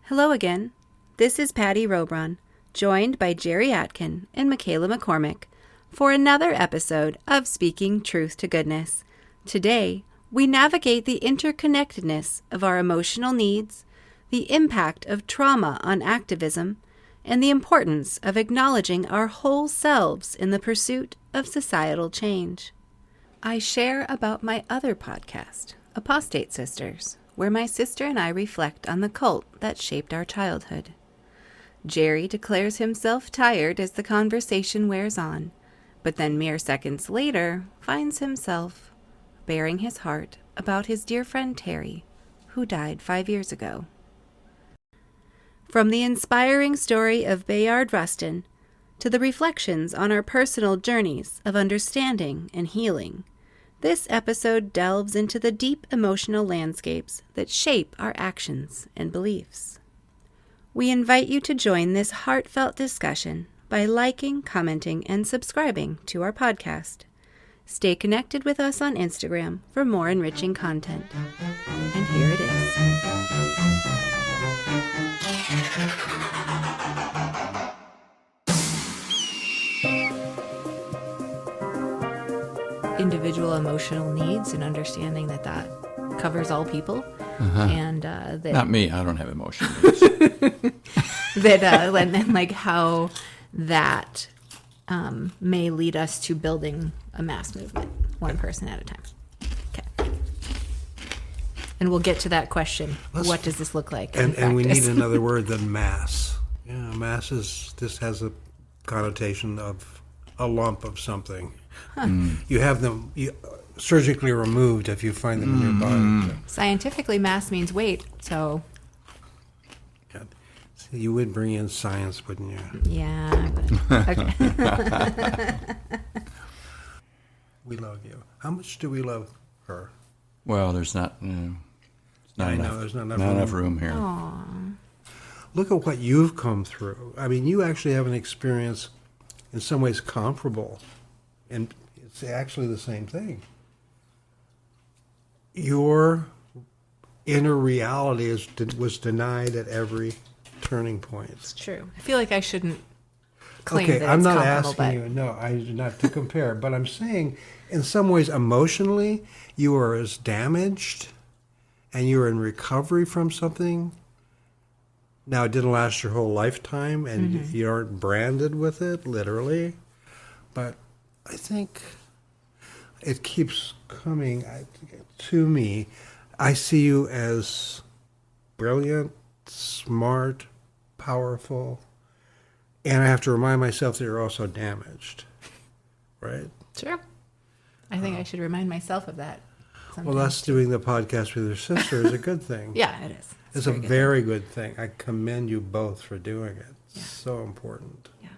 Hello again. This is Patti Robron, joined by Jerry Atkin and Michaela McCormick for another episode of Speaking Truth to Goodness. Today, we navigate the interconnectedness of our emotional needs, the impact of trauma on activism, and the importance of acknowledging our whole selves in the pursuit of societal change. I share about my other podcast, Apostate Sisters, where my sister and I reflect on the cult that shaped our childhood. Jerry declares himself tired as the conversation wears on, but then mere seconds later finds himself bearing his heart about his dear friend Terry, who died 5 years ago. From the inspiring story of Bayard Rustin to the reflections on our personal journeys of understanding and healing, this episode delves into the deep emotional landscapes that shape our actions and beliefs. We invite you to join this heartfelt discussion by liking, commenting, and subscribing to our podcast. Stay connected with us on Instagram for more enriching content. And here it is. Individual emotional needs and understanding that covers all people. And that not me, I don't have emotional needs. and like how that may lead us to building a mass movement, one person at a time. Okay. And we'll get to that question. What does this look like? And we need another word than mass. Yeah, mass this has a connotation of a lump of something. You have them surgically removed if you find them in your body. Scientifically, mass means weight, so... Yeah. So you would bring in science, wouldn't you? Yeah, but... Okay. We love you. How much do we love her? Well, there's not there's not enough room here. Aww. Look at what you've come through. I mean, you actually have an experience in some ways comparable, and it's actually the same thing. Your inner reality was denied at every turning point. It's true. I feel like I shouldn't claim okay, that I'm it's not comparable, asking you. No, not to compare. But I'm saying, in some ways, emotionally, you are as damaged, and you are in recovery from something. Now, it didn't last your whole lifetime, and you aren't branded with it, literally. But I think it keeps coming to me. I see you as brilliant, smart, powerful, and I have to remind myself that you're also damaged, right? Sure. I think I should remind myself of that. Well, that's doing the podcast with your sister is a good thing. Yeah, it is. It's a very good thing. I commend you both for doing it. It's so important. Yeah.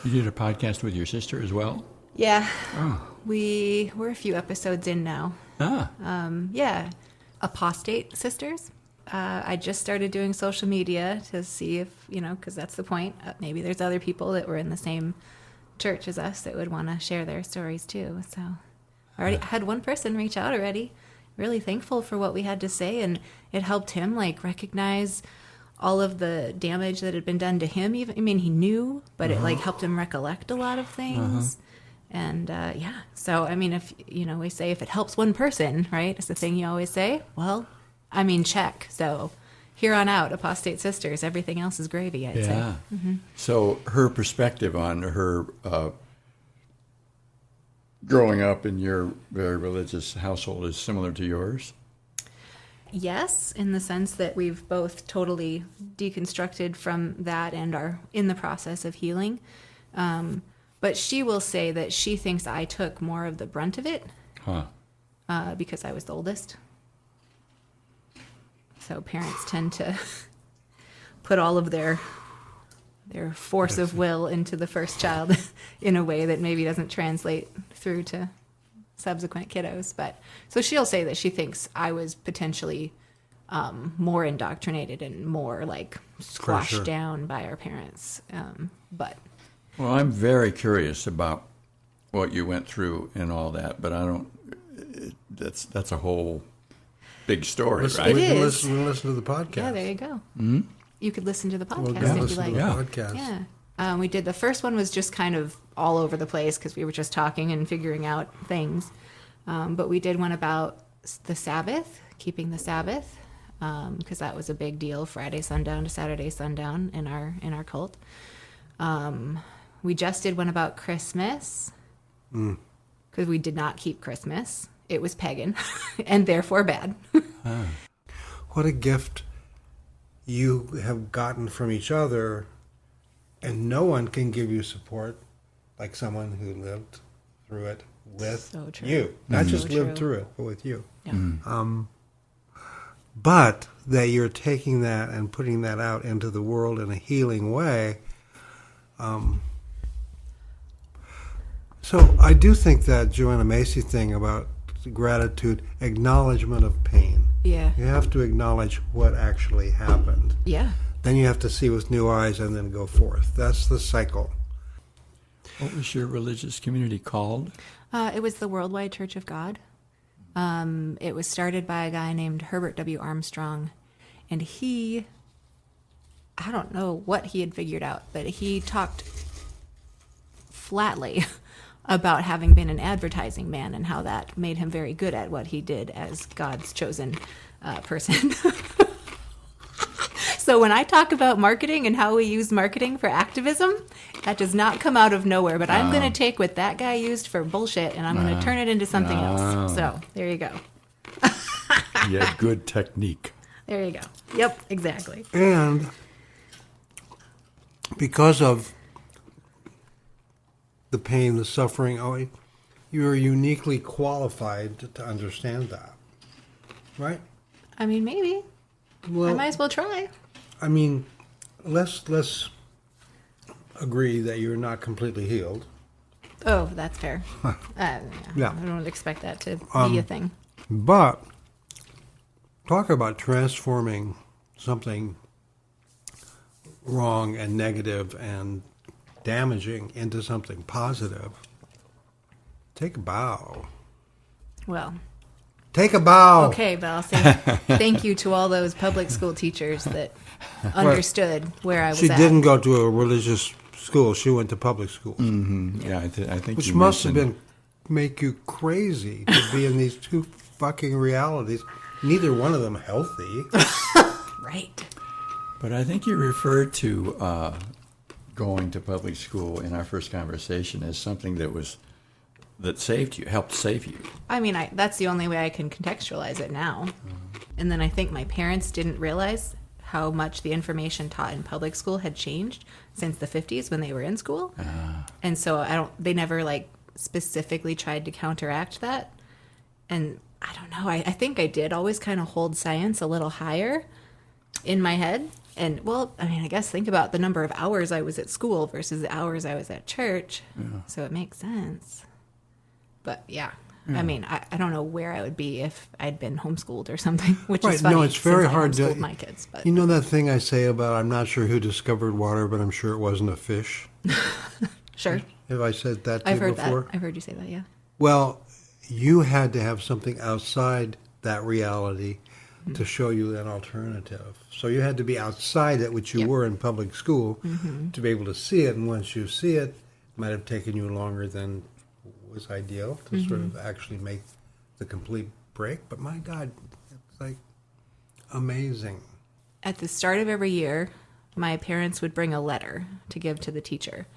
You did a podcast with your sister as well? Yeah. Oh. We're a few episodes in now. Ah. Yeah. Apostate Sisters. I just started doing social media to see if, because that's the point. Maybe there's other people that were in the same church as us that would want to share their stories too. So I already had one person reach out already. Really thankful for what we had to say, and it helped him recognize all of the damage that had been done to him. Even, I mean, he knew, but it helped him recollect a lot of things. And so I mean, if we say if it helps one person, right? It's the thing you always say. Well, I mean, check. So here on out, Apostate Sisters, everything else is gravy, I'd say. Mm-hmm. So her perspective on her growing up in your very religious household is similar to yours? Yes, in the sense that we've both totally deconstructed from that and are in the process of healing. But she will say that she thinks I took more of the brunt of it because I was the oldest. So parents tend to put all of their force of will into the first child in a way that maybe doesn't translate through to subsequent kiddos. But so she'll say that she thinks I was potentially more indoctrinated and more squashed down by our parents. But well, I'm very curious about what you went through and all that, but I don't. That's a whole big story, right? It is. Listen to the podcast. Yeah, there you go. Mm-hmm. you could listen to the Well, podcast yeah, if you listen like. to the Yeah. podcast. Yeah. We did the first one was just kind of all over the place because we were just talking and figuring out things. But we did one about the Sabbath, keeping the Sabbath, because that was a big deal, Friday sundown to Saturday sundown in our cult. We just did one about Christmas because we did not keep Christmas. It was pagan and therefore bad. What a gift you have gotten from each other, and no one can give you support like someone who lived through it with So true. you. Not just So lived true. through it, but with you. Yeah. But that you're taking that and putting that out into the world in a healing way. So I do think that Joanna Macy thing about gratitude, acknowledgement of pain. Yeah. You have to acknowledge what actually happened. Yeah. Then you have to see with new eyes and then go forth. That's the cycle. What was your religious community called? It was the Worldwide Church of God. It was started by a guy named Herbert W. Armstrong, and I don't know what he had figured out, but he talked flatly about having been an advertising man and how that made him very good at what he did as God's chosen person. So when I talk about marketing and how we use marketing for activism, that does not come out of nowhere. But I'm going to take what that guy used for bullshit and I'm going to turn it into something else. So there you go. You had good technique. There you go. Yep, exactly. And because of the pain, the suffering, you're uniquely qualified to understand that. Right? I mean, maybe. Well, I might as well try. I mean, let's agree that you're not completely healed. Oh, that's fair. Yeah. I don't expect that to be a thing. But talk about transforming something wrong and negative and damaging into something positive. Take a bow. Well, Take a bow. okay, but I'll say thank you to all those public school teachers that understood where I was She at. didn't go to a religious school. She went to public schools, Yeah, I think which you must have mentioned- been make you crazy to be in these two fucking realities. Neither one of them healthy. Right. But I think you referred to going to public school in our first conversation as something that saved you, helped save you. I mean, that's the only way I can contextualize it now. And then I think my parents didn't realize how much the information taught in public school had changed since the 50s when they were in school. And so they never specifically tried to counteract that. And I don't know, I think I did always kind of hold science a little higher in my head. And well, I mean, I guess think about the number of hours I was at school versus the hours I was at church. So it makes sense. But yeah, I mean, I don't know where I would be if I'd been homeschooled or something, which Right, is funny. no, it's very since I hard to- homeschooled my kids, but You know that thing I say about I'm not sure who discovered water, but I'm sure it wasn't a fish? sure, Have I said that to I've you heard before? that. I've heard you say that. Yeah. Well, you had to have something outside that reality to show you an alternative. So you had to be outside it, which you Yep. were in public school, to be able to see it. And once you see it, it might have taken you longer than was ideal to sort of actually make the complete break. But my God, it's amazing. At the start of every year, my parents would bring a letter to give to the teacher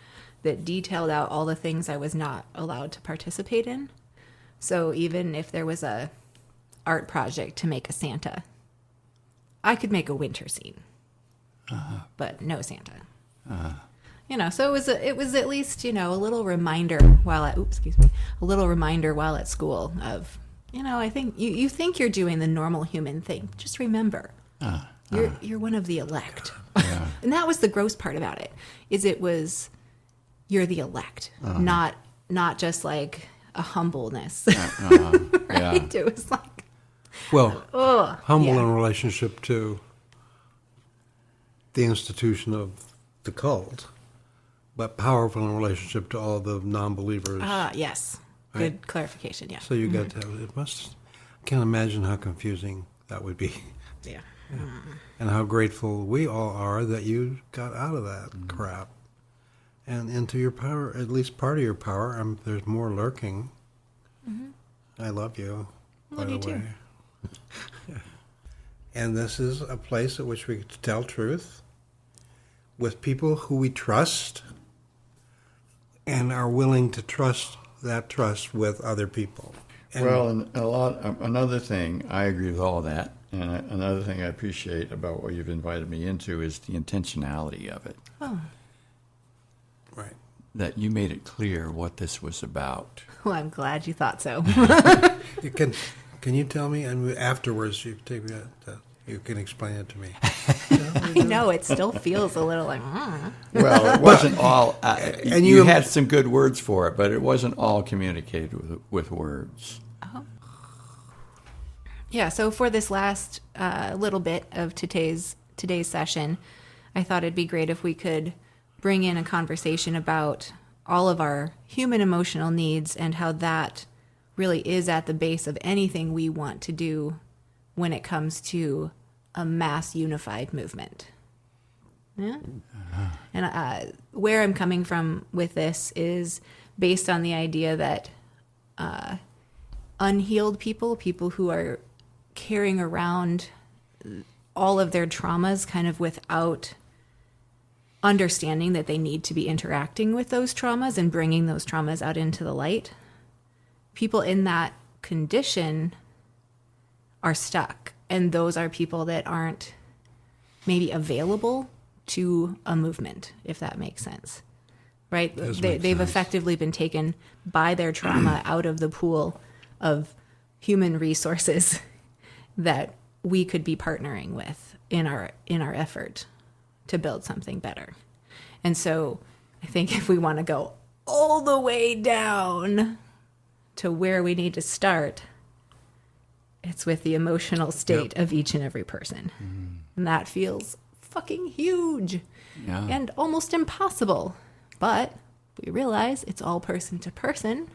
that detailed out all the things I was not allowed to participate in. So even if there was a art project to make a Santa, I could make a winter scene, but no Santa. So it was at least, a little reminder while at school of, I think you think you're doing the normal human thing. Just remember, you're one of the elect. And that was the gross part about it, is you're the elect, not just like a humbleness. Right? It was like, Well, humble yeah. in relationship to the institution of the cult, but powerful in relationship to all the non-believers. yes. Right. Good clarification, yeah. So you got to, I can't imagine how confusing that would be. Yeah. And how grateful we all are that you got out of that crap and into your power, at least part of your power. There's more lurking. Mm-hmm. I love you, by the way. And this is a place at which we get to tell truth with people who we trust and are willing to trust that trust with other people. And another thing, I agree with all that. And another thing I appreciate about what you've invited me into is the intentionality of it. Oh. Right. That you made it clear what this was about. Well, I'm glad you thought so. Can you tell me, and afterwards you take me you can explain it to me. I know, it still feels a little like... Well, it wasn't all... and you had some good words for it, but it wasn't all communicated with words. Oh. Yeah, so for this last little bit of today's session, I thought it'd be great if we could bring in a conversation about all of our human emotional needs and how that really is at the base of anything we want to do when it comes to a mass unified movement. Yeah? Uh-huh. And where I'm coming from with this is based on the idea that unhealed people who are carrying around all of their traumas kind of without understanding that they need to be interacting with those traumas and bringing those traumas out into the light. People in that condition are stuck, and those are people that aren't maybe available to a movement, if that makes sense. Right? They've effectively been taken by their trauma out of the pool of human resources that we could be partnering with in our effort to build something better. And so I think if we want to go all the way down to where we need to start, it's with the emotional state of each and every person. Mm-hmm. And that feels fucking huge and almost impossible. But we realize it's all person to person,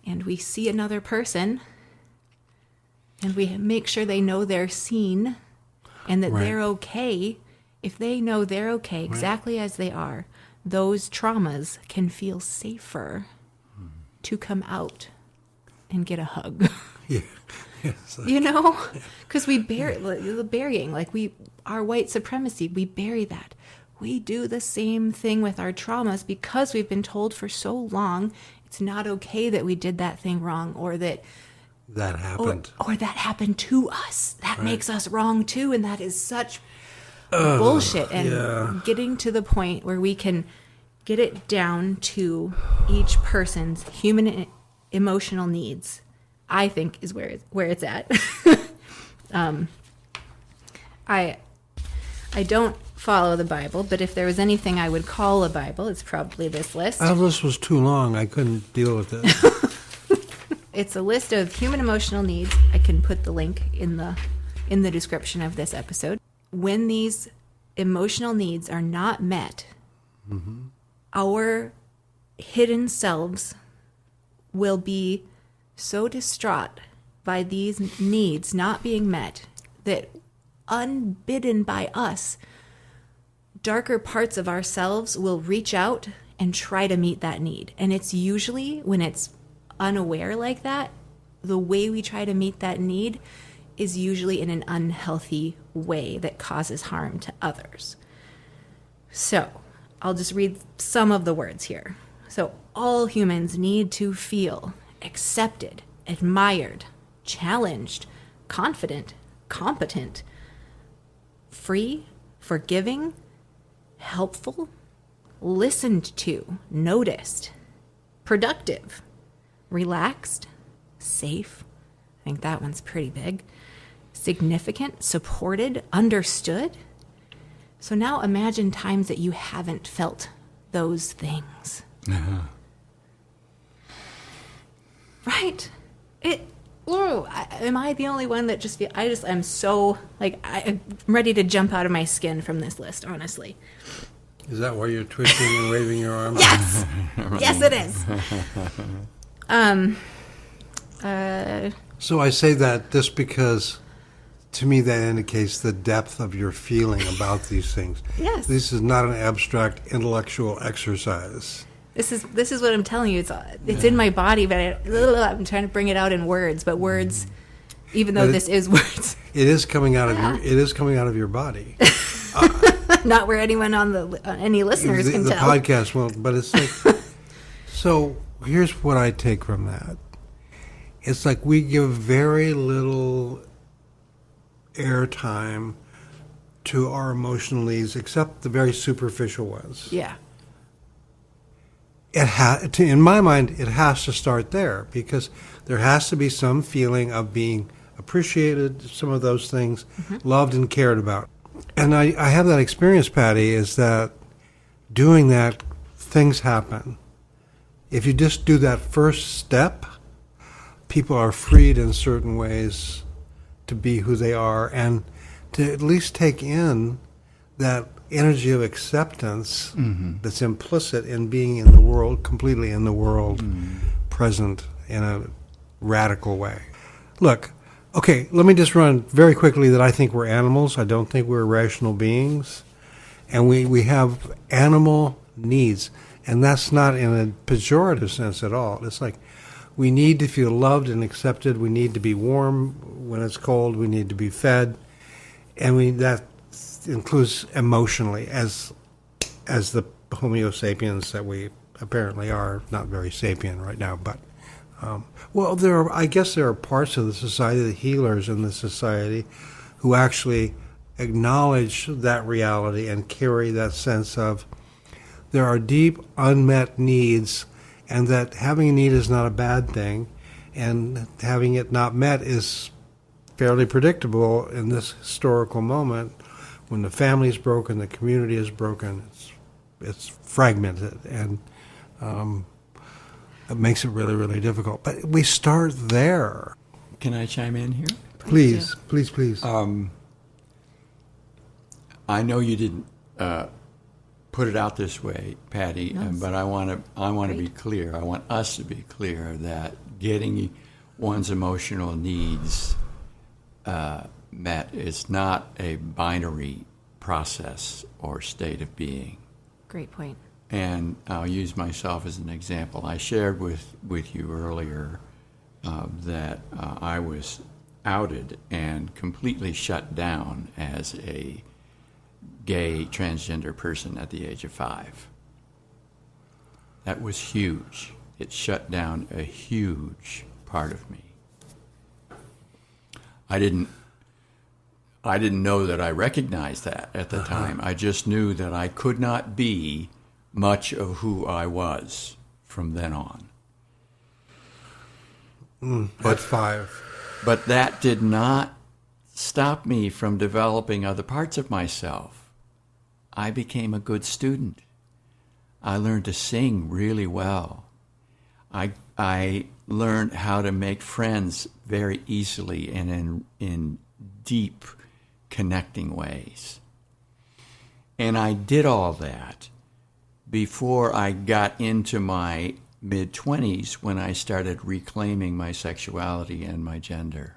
and we see another person, and we make sure they know they're seen and that they're okay. If they know they're okay exactly as they are, those traumas can feel safer to come out and get a hug. Yeah. Yes. You know? Because we bury the burying, like our white supremacy, we bury that. We do the same thing with our traumas because we've been told for so long it's not okay that we did that thing wrong, or that happened. Or that happened to us. That makes us wrong too, and that is such bullshit. And getting to the point where we can get it down to each person's human emotional needs, I think is where it's at. I don't follow the Bible, but if there was anything I would call a Bible, it's probably this list. Our list was too long. I couldn't deal with it. It's a list of human emotional needs. I can put the link in the description of this episode. When these emotional needs are not met, our hidden selves will be so distraught by these needs not being met that, unbidden by us, darker parts of ourselves will reach out and try to meet that need. And it's usually when it's unaware like that, the way we try to meet that need is usually in an unhealthy way that causes harm to others. So I'll just read some of the words here. So all humans need to feel accepted, admired, challenged, confident, competent, free, forgiving, helpful, listened to, noticed, productive, relaxed, safe. I think that one's pretty big. Significant, supported, understood. So now imagine times that you haven't felt those things. Uh-huh. Right? Am I the only one that I'm so, I'm ready to jump out of my skin from this list, honestly. Is that why you're twisting and waving your arms? Yes! Yes, it is. So I say that just because to me, that indicates the depth of your feeling about these things. Yes. This is not an abstract intellectual exercise. This is what I'm telling you. It's in my body, but I'm trying to bring it out in words. But words, even though this is words, it is coming out of your body. Not where anyone on any listeners can the tell. The podcast won't, but it's like. So here's what I take from that. It's like we give very little airtime to our emotional needs, except the very superficial ones. Yeah. In my mind, it has to start there, because there has to be some feeling of being appreciated, some of those things, loved and cared about. And I have that experience, Patti, is that doing that, things happen. If you just do that first step, people are freed in certain ways to be who they are, and to at least take in that energy of acceptance that's implicit in being in the world, completely in the world, present in a radical way. Look, okay, let me just run very quickly that I think we're animals. I don't think we're rational beings. And we have animal needs. And that's not in a pejorative sense at all. It's like we need to feel loved and accepted. We need to be warm when it's cold. We need to be fed. And that includes emotionally as the Homo sapiens that we apparently are. Not very sapient right now, but I guess there are parts of the society, the healers in the society, who actually acknowledge that reality and carry that sense of there are deep unmet needs, and that having a need is not a bad thing, and having it not met is fairly predictable in this historical moment when the family is broken, the community is broken, it's fragmented, and it makes it really, really difficult. But we start there. Can I chime in here? Please. I know you didn't put it out this way, Patti, but I want to be clear. I want us to be clear that getting one's emotional needs met is not a binary process or state of being. Great point. And I'll use myself as an example. I shared with you earlier that I was outed and completely shut down as a gay transgender person at the age of 5. That was huge. It shut down a huge part of me. I didn't know that I recognized that at the time. I just knew that I could not be much of who I was from then on. At 5. But that did not stop me from developing other parts of myself. I became a good student. I learned to sing really well. I learned how to make friends very easily and in deep, connecting ways. And I did all that before I got into my mid-20s, when I started reclaiming my sexuality and my gender.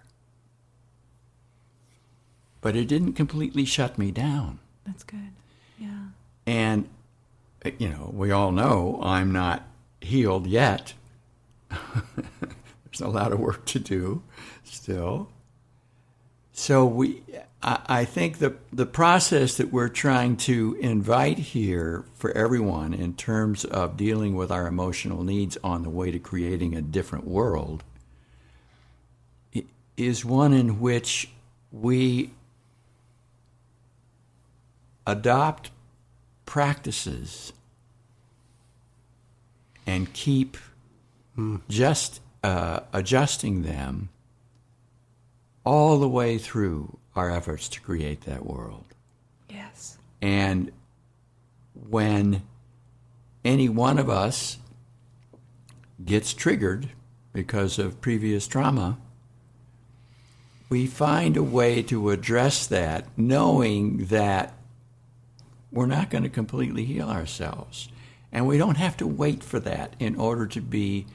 But it didn't completely shut me down. That's good. Yeah. And, we all know I'm not healed yet. There's a lot of work to do still. So I think the process that we're trying to invite here for everyone in terms of dealing with our emotional needs on the way to creating a different world is one in which we adopt practices and keep just adjusting them all the way through our efforts to create that world. Yes. And when any one of us gets triggered because of previous trauma, we find a way to address that, knowing that we're not going to completely heal ourselves. And we don't have to wait for that in order to be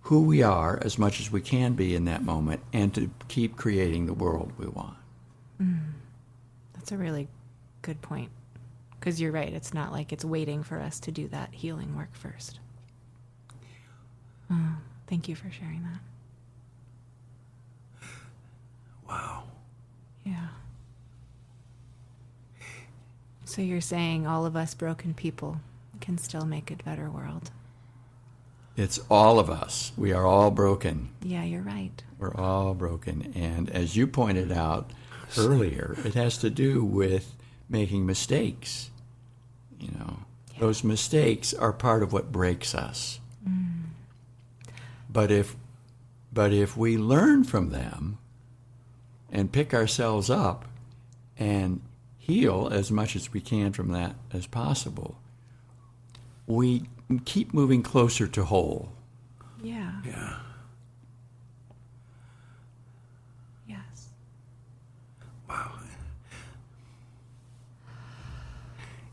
who we are as much as we can be in that moment and to keep creating the world we want. That's a really good point. Because you're right. It's not like it's waiting for us to do that healing work first. Thank you for sharing that. Wow. Yeah. So you're saying all of us broken people can still make a better world? It's all of us. We are all broken. Yeah, you're right. We're all broken. And as you pointed out earlier, it has to do with making mistakes. You know, those mistakes are part of what breaks us. But if we learn from them and pick ourselves up and heal as much as we can from that as possible, we keep moving closer to whole. Yeah. Yeah. Yes. Wow.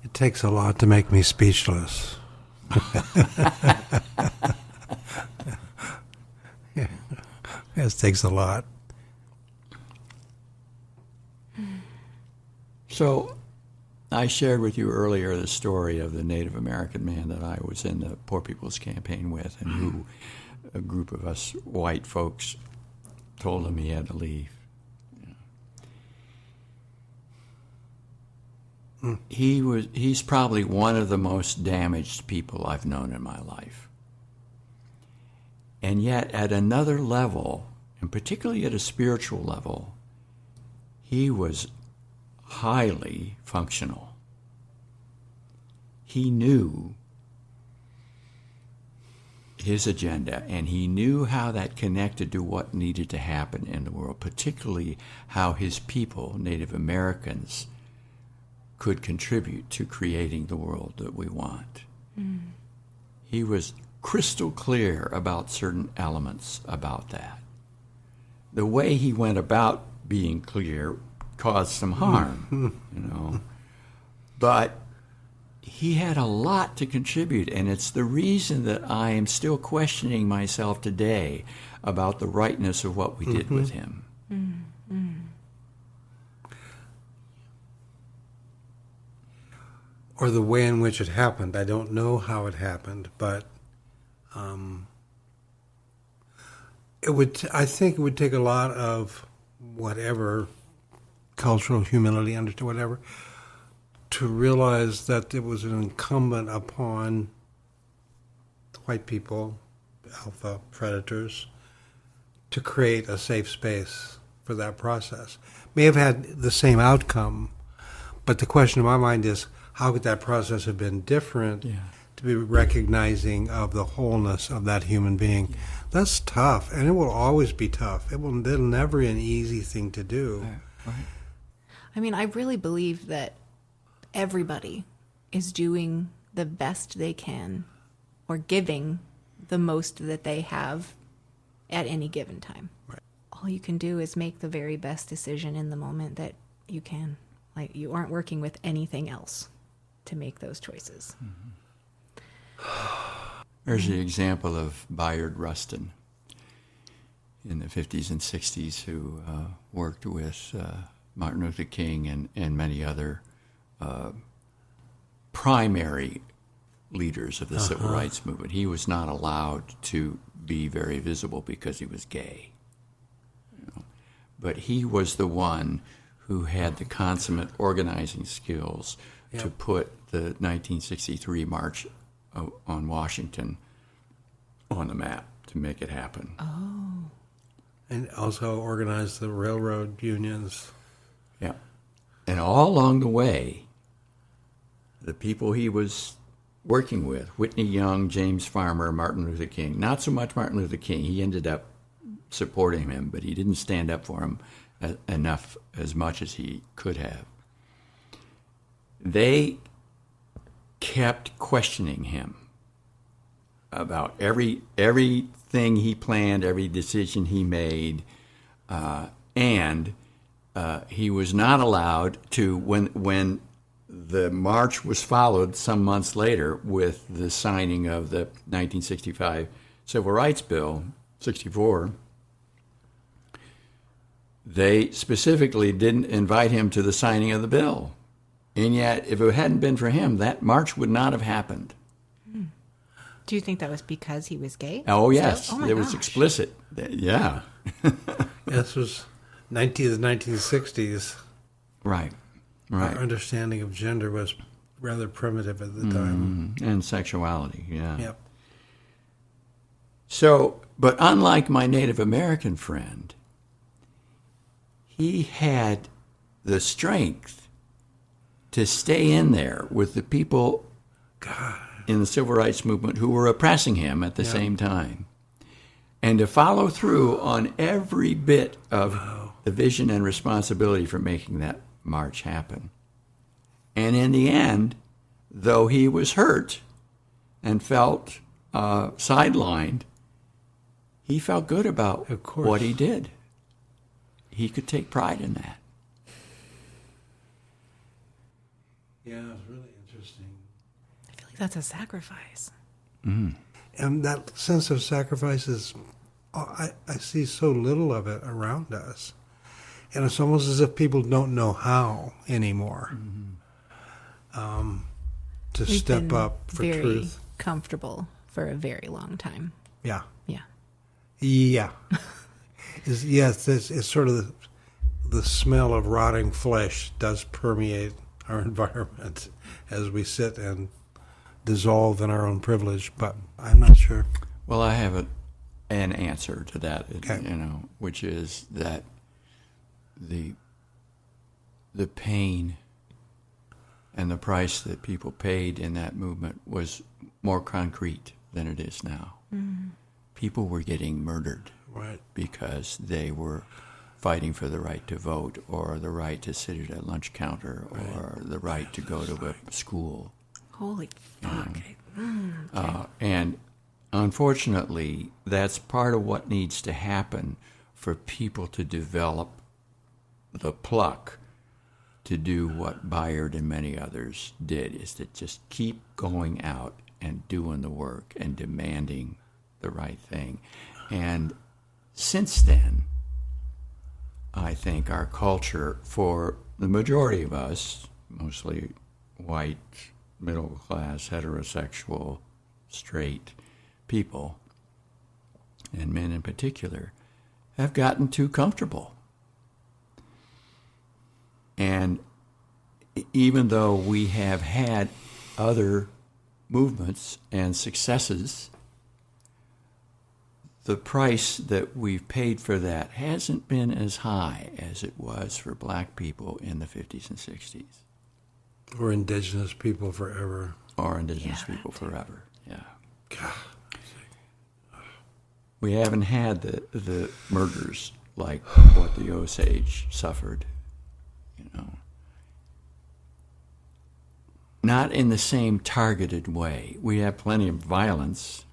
It takes a lot to make me speechless. Yeah. It takes a lot. So I shared with you earlier the story of the Native American man that I was in the Poor People's Campaign with, and who a group of us white folks told him he had to leave. He's probably one of the most damaged people I've known in my life. And yet at another level, and particularly at a spiritual level, he was highly functional. He knew his agenda, and he knew how that connected to what needed to happen in the world, particularly how his people, Native Americans, could contribute to creating the world that we want. He was crystal clear about certain elements about that. The way he went about being clear caused some harm, you know. But he had a lot to contribute, and it's the reason that I am still questioning myself today about the rightness of what we did with him. Or the way in which it happened. I don't know how it happened, but I think it would take a lot of whatever cultural humility, whatever, to realize that it was incumbent upon white people, alpha predators, to create a safe space for that process. May have had the same outcome, but the question in my mind is, how could that process have been different to be recognizing of the wholeness of that human being? That's tough, and it will always be tough. It'll never be an easy thing to do. Right. I mean, I really believe that everybody is doing the best they can or giving the most that they have at any given time. Right. All you can do is make the very best decision in the moment that you can. Like, you aren't working with anything else to make those choices. There's the example of Bayard Rustin in the 50s and 60s who worked with Martin Luther King and many other primary leaders of the civil rights movement. He was not allowed to be very visible because he was gay. You know? But he was the one who had the consummate organizing skills to put the 1963 March on Washington on the map to make it happen. Oh. And also organize the railroad unions. Yeah. And all along the way, the people he was working with, Whitney Young, James Farmer, Martin Luther King, not so much Martin Luther King. He ended up supporting him, but he didn't stand up for him enough, as much as he could have. They kept questioning him about everything he planned, every decision he made, and he was not allowed to, when the march was followed some months later with the signing of the 1965 Civil Rights Bill, 64, they specifically didn't invite him to the signing of the bill. And yet, if it hadn't been for him, that march would not have happened. Do you think that was because he was gay? Oh, yes. So, it was explicit. Yeah. This was the 1960s. Right. Our understanding of gender was rather primitive at the time. And sexuality, yeah. Yep. So, but unlike my Native American friend, he had the strength to stay in there with the people in the civil rights movement who were oppressing him at the same time, and to follow through on every bit of the vision and responsibility for making that march happen. And in the end, though he was hurt and felt sidelined, he felt good about what he did. He could take pride in that. Yeah, it was really interesting. I feel like that's a sacrifice. And that sense of sacrifice is, I see so little of it around us. And it's almost as if people don't know how anymore to We've step been up for very truth. Comfortable for a very long time. Yeah. Yeah. Yeah. It's sort of the smell of rotting flesh does permeate our environment as we sit and dissolve in our own privilege, but I'm not sure. Well, I have an answer to that, Okay. Which is that the pain and the price that people paid in that movement was more concrete than it is now. People were getting murdered because they were fighting for the right to vote or the right to sit at a lunch counter or the right to go to a school. Holy fuck. And unfortunately, that's part of what needs to happen for people to develop the pluck to do what Bayard and many others did, is to just keep going out and doing the work and demanding the right thing. And since then, I think our culture, for the majority of us, mostly white, middle class, heterosexual, straight people, and men in particular, have gotten too comfortable. And even though we have had other movements and successes, the price that we've paid for that hasn't been as high as it was for black people in the 50s and 60s. Or indigenous people forever. Or indigenous people forever, yeah. God. We haven't had the murders like what the Osage suffered, Not in the same targeted way. We have plenty of violence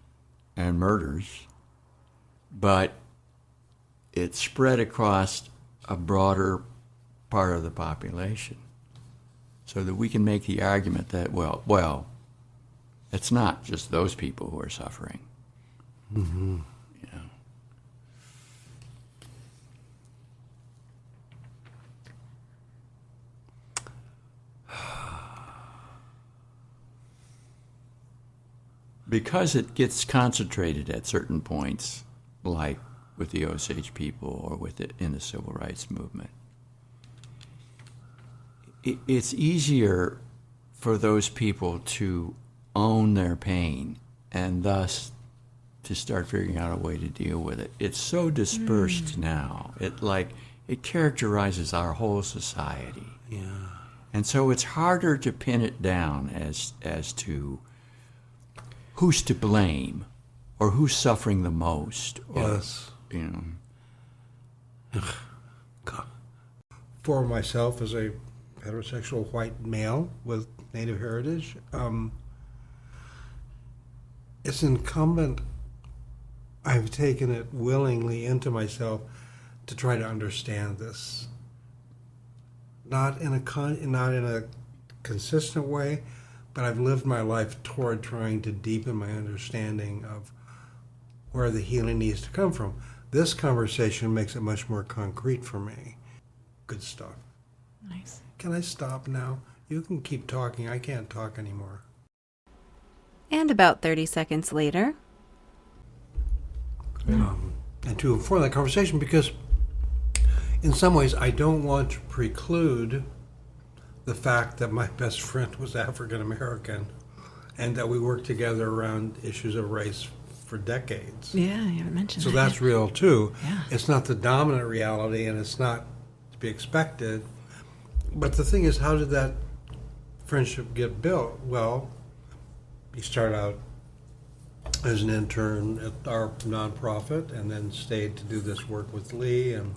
and murders, but it's spread across a broader part of the population, so that we can make the argument that, well, it's not just those people who are suffering. Mm-hmm. Because it gets concentrated at certain points, like with the Osage people or with it in the civil rights movement, it's easier for those people to own their pain and thus to start figuring out a way to deal with it. It's so dispersed now. It characterizes our whole society. Yeah. And so it's harder to pin it down as to who's to blame or who's suffering the most. Yes. God. For myself, as a heterosexual white male with Native heritage, it's incumbent, I've taken it willingly into myself to try to understand this. Not in a consistent way, but I've lived my life toward trying to deepen my understanding of where the healing needs to come from. This conversation makes it much more concrete for me. Good stuff. Nice. Can I stop now? You can keep talking. I can't talk anymore. And about 30 seconds later. And to inform that conversation, because in some ways I don't want to preclude the fact that my best friend was African American and that we worked together around issues of race for decades. Yeah, you haven't mentioned So that that's yet. real too. Yeah. It's not the dominant reality and it's not to be expected. But the thing is, how did that friendship get built? Well, he started out as an intern at our nonprofit and then stayed to do this work with Lee. And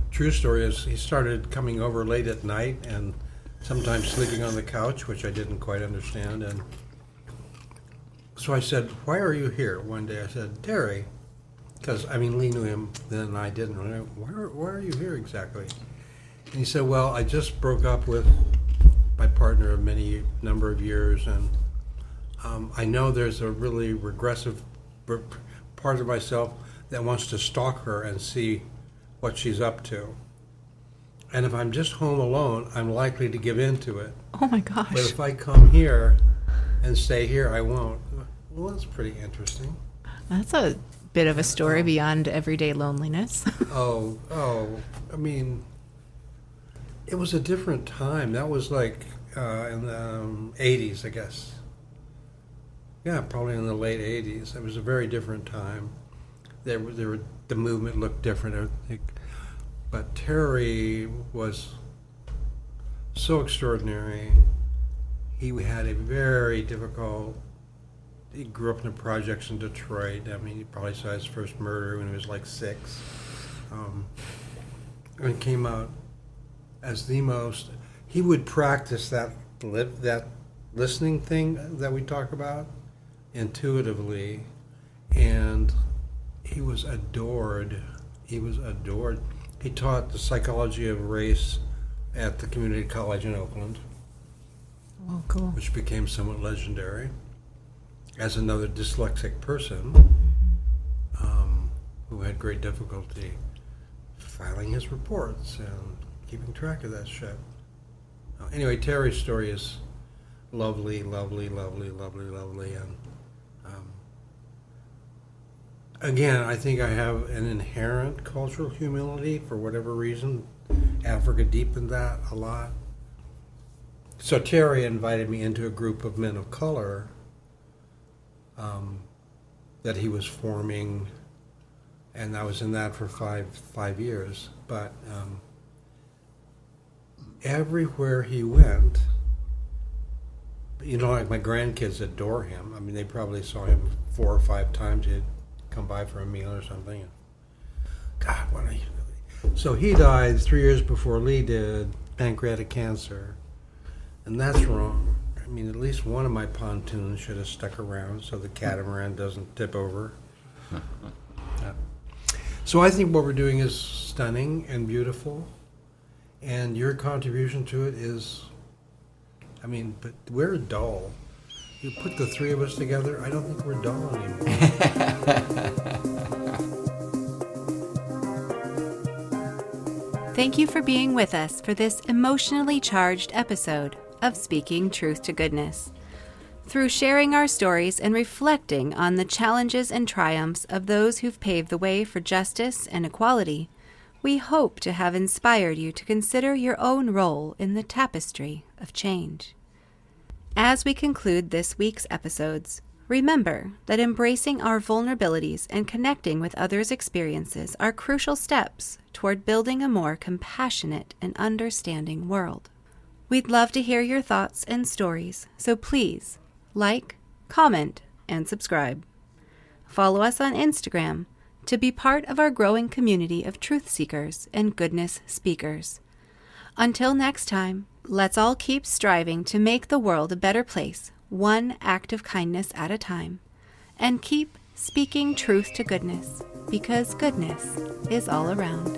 true story is he started coming over late at night and sometimes sleeping on the couch, which I didn't quite understand. And so I said, "Why are you here?" One day I said, "Terry," because Lee knew him then and I didn't. Why are you here exactly? And he said, "Well, I just broke up with my partner of many number of years, and I know there's a really regressive part of myself that wants to stalk her and see what she's up to. And if I'm just home alone, I'm likely to give in to it. Oh my gosh. But if I come here and stay here, I won't." Well, that's pretty interesting. That's a bit of a story beyond everyday loneliness. It was a different time. That was like in the 80s, I guess. Yeah, probably in the late 80s. It was a very different time. The movement looked different, I think. But Terry was so extraordinary. He had a very difficult... He grew up in the projects in Detroit. He probably saw his first murder when he was like 6. And came out as the most... He would practice that listening thing that we talk about intuitively, and he was adored. He taught the psychology of race at the community college in Oakland. Oh, cool. Which became somewhat legendary as another dyslexic person who had great difficulty filing his reports and keeping track of that shit. Anyway, Terry's story is lovely, lovely, lovely, lovely, lovely. And again, I think I have an inherent cultural humility for whatever reason. Africa deepened that a lot. So Terry invited me into a group of men of color that he was forming, and I was in that for five years. But everywhere he went, like my grandkids adore him. They probably saw him 4 or 5 times. He'd come by for a meal or something. God, what a humility. So he died 3 years before Lee did, pancreatic cancer. And that's wrong. At least one of my pontoons should have stuck around so the catamaran doesn't tip over. So I think what we're doing is stunning and beautiful. And your contribution to it is, but we're dull. You put the 3 of us together, I don't think we're dull anymore. Thank you for being with us for this emotionally charged episode of Speaking Truth to Goodness. Through sharing our stories and reflecting on the challenges and triumphs of those who've paved the way for justice and equality, we hope to have inspired you to consider your own role in the tapestry of change. As we conclude this week's episodes, remember that embracing our vulnerabilities and connecting with others' experiences are crucial steps toward building a more compassionate and understanding world. We'd love to hear your thoughts and stories, so please like, comment, and subscribe. Follow us on Instagram to be part of our growing community of truth seekers and goodness speakers. Until next time, let's all keep striving to make the world a better place, one act of kindness at a time, and keep speaking truth to goodness, because goodness is all around.